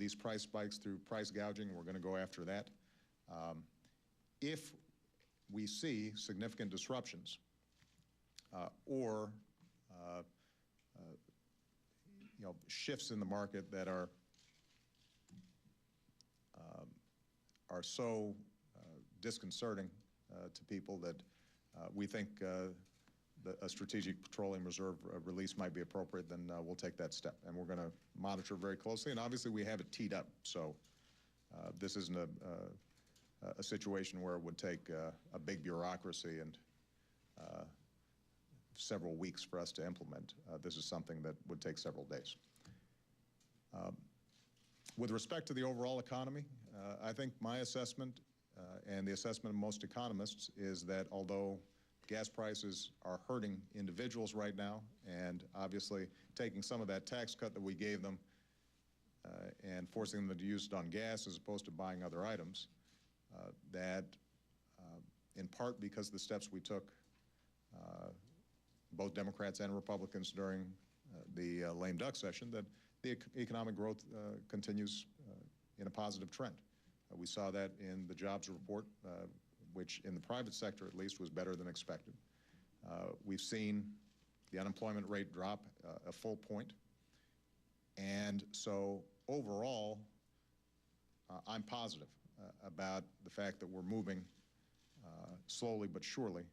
these price spikes through price gouging. We're going to go after that. If we see significant disruptions or shifts in the market that are so disconcerting to people that we think a strategic petroleum reserve release might be appropriate, then we'll take that step. And we're going to monitor very closely. And obviously, we have it teed up. So this isn't a situation where it would take a big bureaucracy and several weeks for us to implement. This is something that would take several days. With respect to the overall economy, I think my assessment and the assessment of most economists is that although gas prices are hurting individuals right now, and obviously taking some of that tax cut that we gave them and forcing them to use it on gas as opposed to buying other items, that in part because of the steps we took, both Democrats and Republicans during the lame duck session, that the economic growth continues in a positive trend. We saw that in the jobs report, which in the private sector at least was better than expected. We've seen the unemployment rate drop a full point. And so overall, I'm positive about the fact that we're moving slowly but surely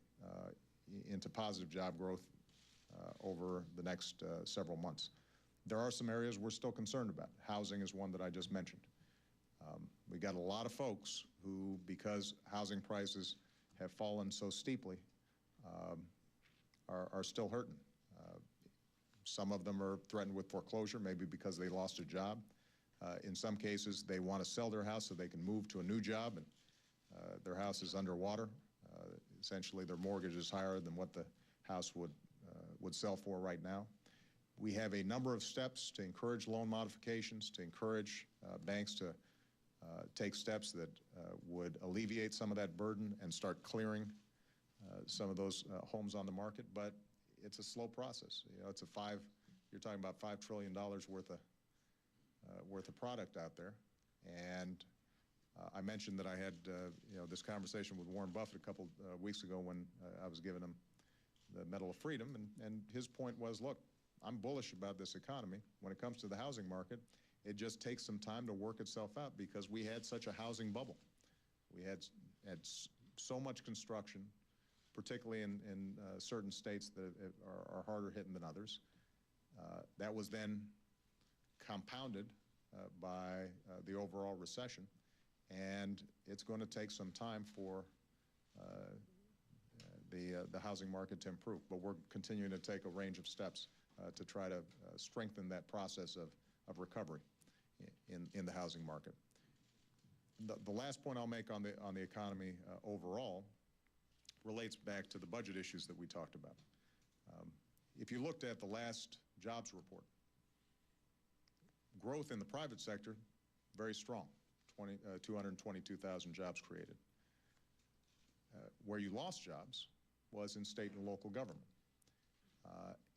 into positive job growth over the next several months. There are some areas we're still concerned about. Housing is one that I just mentioned. We got a lot of folks who, because housing prices have fallen so steeply, are still hurting. Some of them are threatened with foreclosure, maybe because they lost a job. In some cases, they want to sell their house so they can move to a new job, and their house is underwater. Essentially, their mortgage is higher than what the house would sell for right now. We have a number of steps to encourage loan modifications, to encourage banks to take steps that would alleviate some of that burden and start clearing some of those homes on the market. But it's a slow process. You know, you're talking about $5 trillion worth of product out there. And I mentioned that I had this conversation with Warren Buffett a couple weeks ago when I was giving him the Medal of Freedom, and his point was, look, I'm bullish about this economy. When it comes to the housing market, it just takes some time to work itself out because we had such a housing bubble. We had so much construction, particularly in certain states that are harder hitting than others. That was then compounded by the overall recession, and it's going to take some time for the housing market to improve. But we're continuing to take a range of steps to try to strengthen that process of recovery in the housing market. The last point I'll make on the economy overall relates back to the budget issues that we talked about. If you looked at the last jobs report, growth in the private sector, very strong, 222,000 jobs created. Where you lost jobs was in state and local government.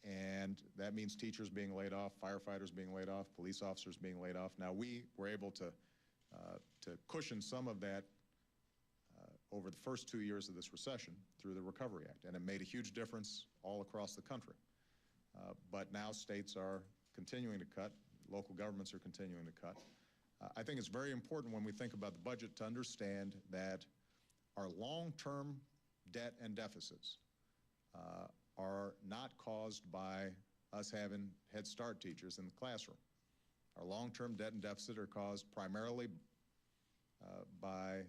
And that means teachers being laid off, firefighters being laid off, police officers being laid off. Now, we were able to cushion some of that over the first 2 years of this recession through the Recovery Act, and it made a huge difference all across the country. But now states are continuing to cut, local governments are continuing to cut. I think it's very important when we think about the budget to understand that our long-term debt and deficits are not caused by us having Head Start teachers in the classroom. Our long-term debt and deficit are caused primarily by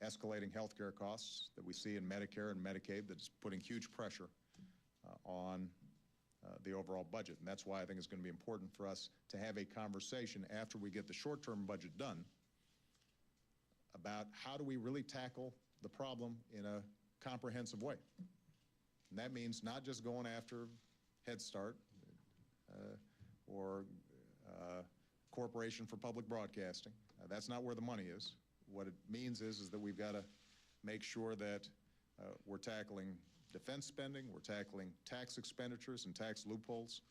escalating health care costs that we see in Medicare and Medicaid that is putting huge pressure on the overall budget. And that's why I think it's going to be important for us to have a conversation after we get the short-term budget done about how do we really tackle the problem in a comprehensive way. And that means not just going after Head Start or Corporation for Public Broadcasting. That's not where the money is. What it means is that we've got to make sure that we're tackling defense spending, we're tackling tax expenditures and tax loopholes,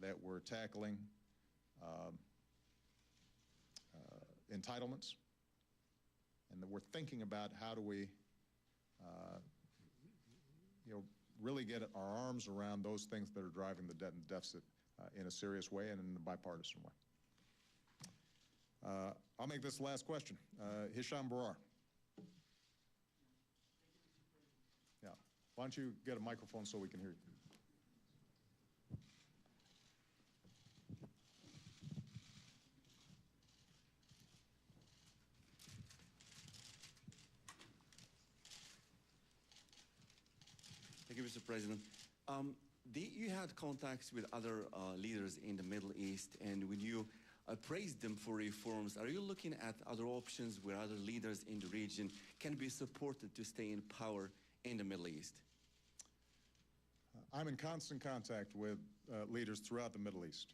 that we're tackling entitlements, and that we're thinking about how do we really get our arms around those things that are driving the debt and deficit in a serious way and in a bipartisan way. I'll make this the last question. Hisham Barar. Yeah. Why don't you get a microphone so we can hear you? Thank you, Mr. President. You had contacts with other leaders in the Middle East, and when you praised them for reforms, are you looking at other options where other leaders in the region can be supported to stay in power in the Middle East? I'm in constant contact with leaders throughout the Middle East,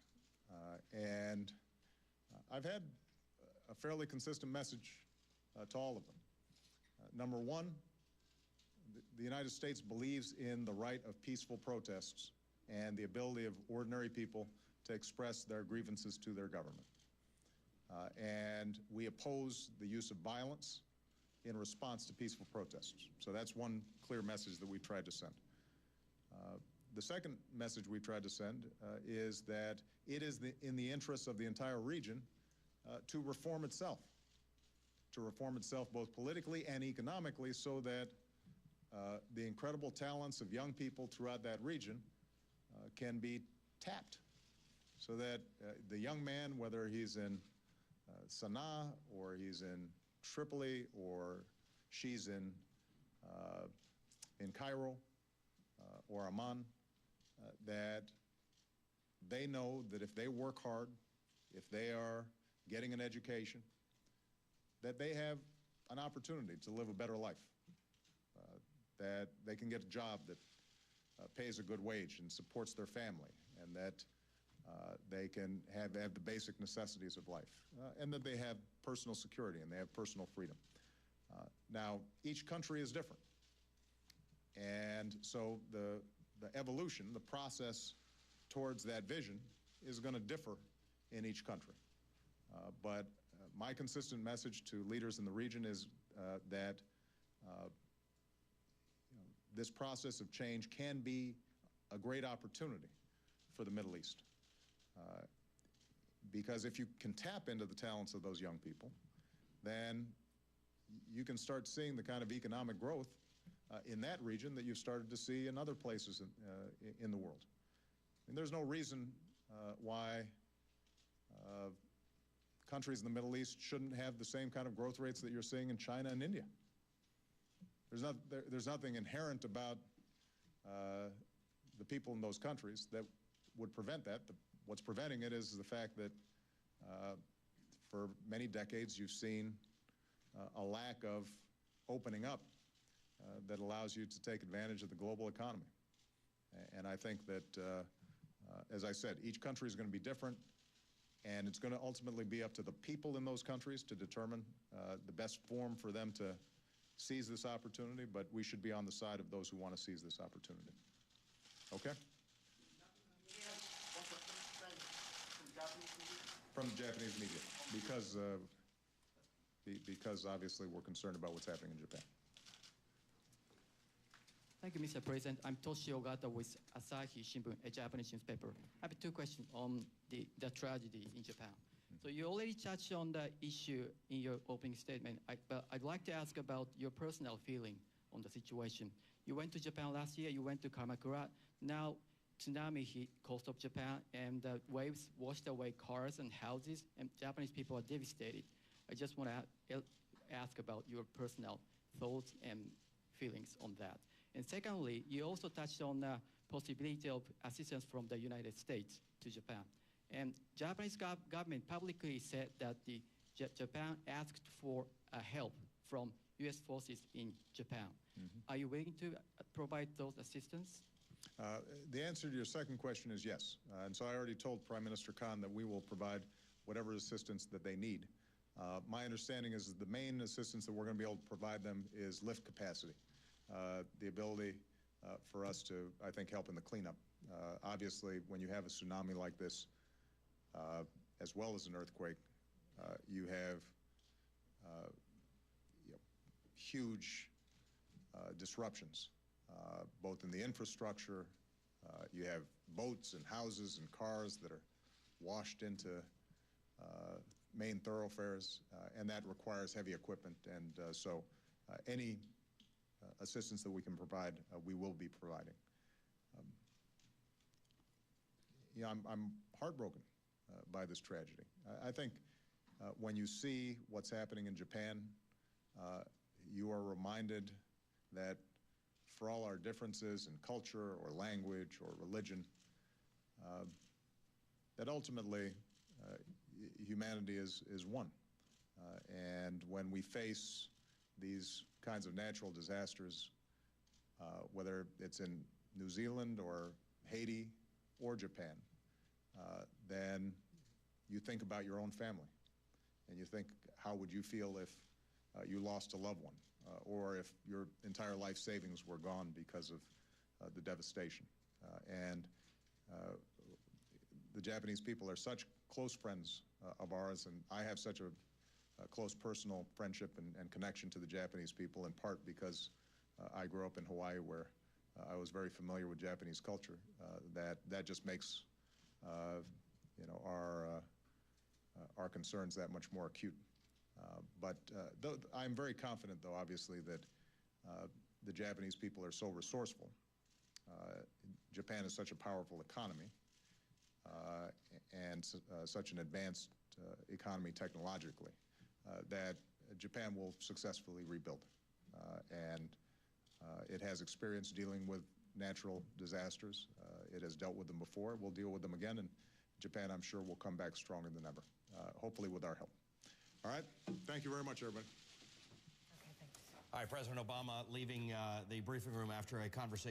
and I've had a fairly consistent message to all of them. Number one, the United States believes in the right of peaceful protests and the ability of ordinary people to express their grievances to their government. And we oppose the use of violence in response to peaceful protests. So that's one clear message that we tried to send. The second message we tried to send is that it is in the interests of the entire region to reform itself both politically and economically, so that the incredible talents of young people throughout that region can be tapped, so that the young man, whether he's in Sana'a or he's in Tripoli or she's in Cairo or Amman, that they know that if they work hard, if they are getting an education, that they have an opportunity to live a better life, that they can get a job that pays a good wage and supports their family, and that they can have the basic necessities of life, and that they have personal security and they have personal freedom. Now, each country is different, and so the evolution, the process towards that vision is going to differ in each country. But my consistent message to leaders in the region is that this process of change can be a great opportunity for the Middle East. Because if you can tap into the talents of those young people, then you can start seeing the kind of economic growth in that region that you've started to see in other places in the world. And there's no reason why countries in the Middle East shouldn't have the same kind of growth rates that you're seeing in China and India. There's nothing inherent about the people in those countries that would prevent that. What's preventing it is the fact that for many decades you've seen a lack of opening up that allows you to take advantage of the global economy. And I think that, as I said, each country is going to be different, and it's going to ultimately be up to the people in those countries to determine the best form for them to seize this opportunity, but we should be on the side of those who want to seize this opportunity. Okay? From the Japanese media, because obviously we're concerned about what's happening in Japan. Thank you, Mr. President. I'm Toshi Ogata with Asahi Shimbun, a Japanese newspaper. I have two questions on the tragedy in Japan. So you already touched on the issue in your opening statement, but I'd like to ask about your personal feeling on the situation. You went to Japan last year, you went to Kamakura. Now tsunami hit coast of Japan, and the waves washed away cars and houses, and Japanese people are devastated. I just want to ask about your personal thoughts and feelings on that. And secondly, you also touched on the possibility of assistance from the United States to Japan. And Japanese government publicly said that Japan asked for help from U.S. forces in Japan. Mm-hmm. Are you willing to provide those assistance? The answer to your second question is yes. And so I already told Prime Minister Khan that we will provide whatever assistance that they need. My understanding is that the main assistance that we're going to be able to provide them is lift capacity, the ability for us to, I think, help in the cleanup. Obviously, when you have a tsunami like this, as well as an earthquake, you have you know, huge disruptions, both in the infrastructure. You have boats and houses and cars that are washed into main thoroughfares, and that requires heavy equipment. And so any assistance that we can provide, we will be providing. You know, I'm heartbroken by this tragedy. I think when you see what's happening in Japan, you are reminded that for all our differences in culture or language or religion, that ultimately humanity is one. And when we face these kinds of natural disasters, whether it's in New Zealand or Haiti or Japan, then you think about your own family, and you think, how would you feel if you lost a loved one, or if your entire life savings were gone because of the devastation. And the Japanese people are such close friends of ours, and I have such a close personal friendship and connection to the Japanese people, in part because I grew up in Hawaii, where I was very familiar with Japanese culture. That just makes you know, our concerns that much more acute. But I'm very confident, though, obviously, that the Japanese people are so resourceful. Japan is such a powerful economy and such an advanced economy technologically that Japan will successfully rebuild. And it has experience dealing with natural disasters. It has dealt with them before. We'll deal with them again, and Japan, I'm sure, will come back stronger than ever, hopefully with our help. All right. Thank you very much, everybody. Okay, thanks. All right, President Obama leaving the briefing room after a conversation